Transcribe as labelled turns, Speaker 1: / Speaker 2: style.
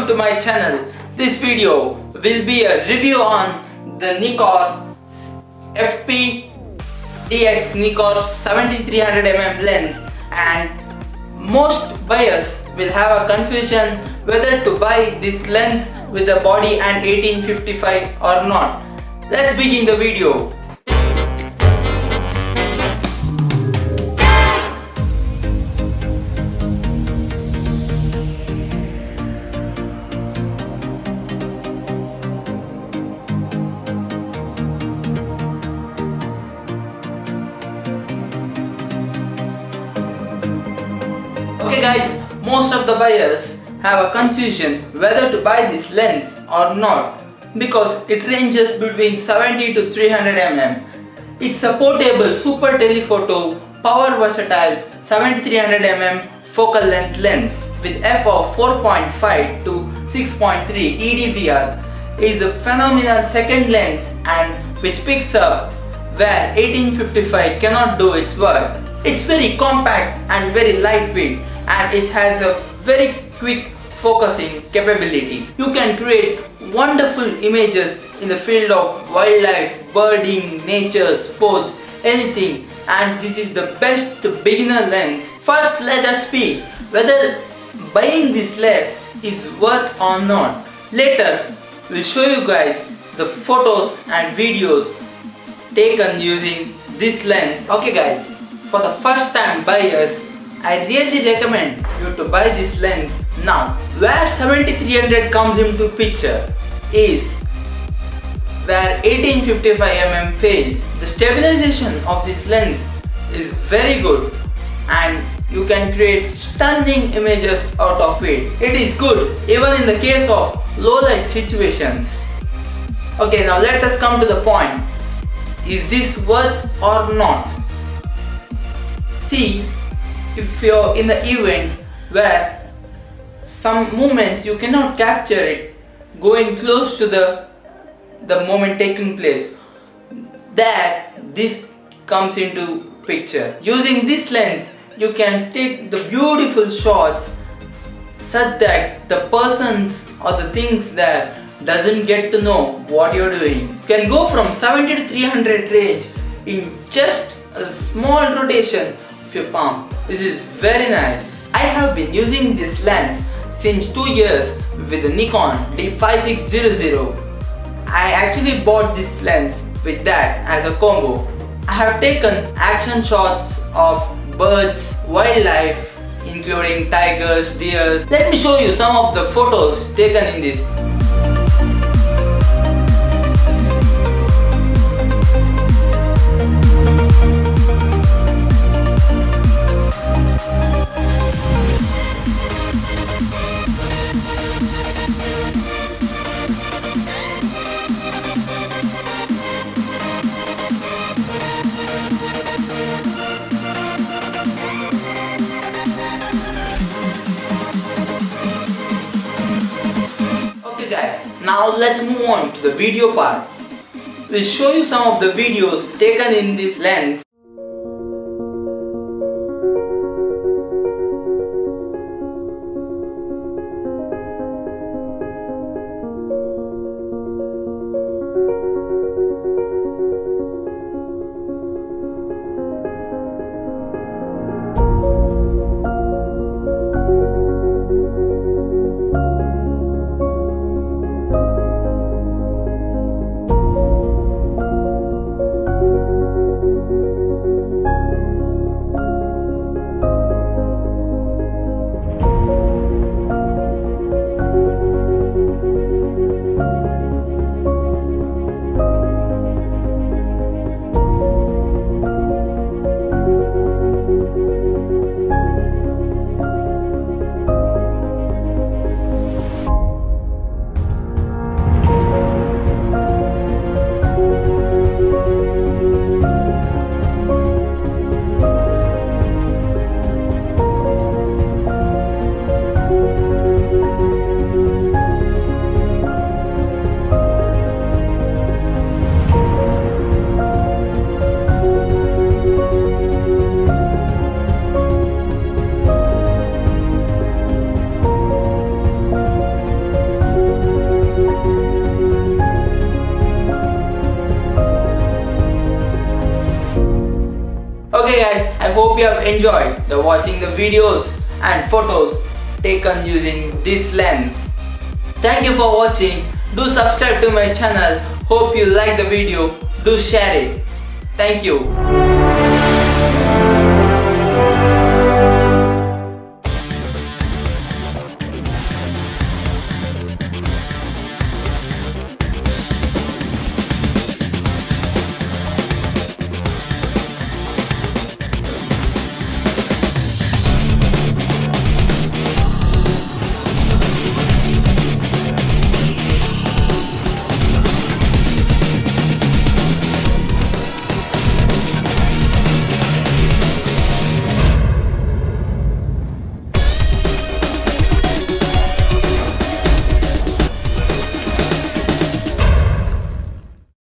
Speaker 1: welcome to my channel. This video will be a review on the Nikon FPDX Nikon 70-300mm lens, and most buyers will have a confusion whether to buy this lens with the body and 1855 or not. Let's begin the video. Okay guys, most of the buyers have a confusion whether to buy this lens or not because it ranges between 70 to 300 mm. It's a portable super telephoto power versatile 70-300 mm focal length lens with f of 4.5 to 6.3 EDBR. Is a phenomenal second lens and which picks up where 1855 cannot do its work. It's very compact and very lightweight, and it has a very quick focusing capability. You can create wonderful images in the field of wildlife, birding, nature, sports, anything, and this is the best beginner lens. First, let us speak whether buying this lens is worth or not. Later, we'll show you guys the photos and videos taken using this lens. Okay guys, for the first time buyers, I really recommend you to buy this lens now. Where 70-300 comes into picture is where 1855mm fails. The stabilization of this lens is very good and you can create stunning images out of it. It is good even in the case of low light situations. Okay, now let us come to the point. Is this worth or not? See, if you're in the event where some moments you cannot capture it, going close to the moment taking place, that this comes into picture. Using this lens, you can take the beautiful shots such that the persons or the things there doesn't get to know what you're doing. You can go from 70 to 300 range in just a small rotation of your palm. This is very nice. I have been using this lens since 2 years with the Nikon D5600. I actually bought this lens with that as a combo. I have taken action shots of birds, wildlife, including tigers, deers. Let me show you some of the photos taken in this. Guys, now let's move on to the video part. We'll show you some of the videos taken in this lens. Okay guys, I hope you have enjoyed watching the videos and photos taken using this lens. Thank you for watching. Do subscribe to my channel. Hope you like the video. Do share it. Thank you.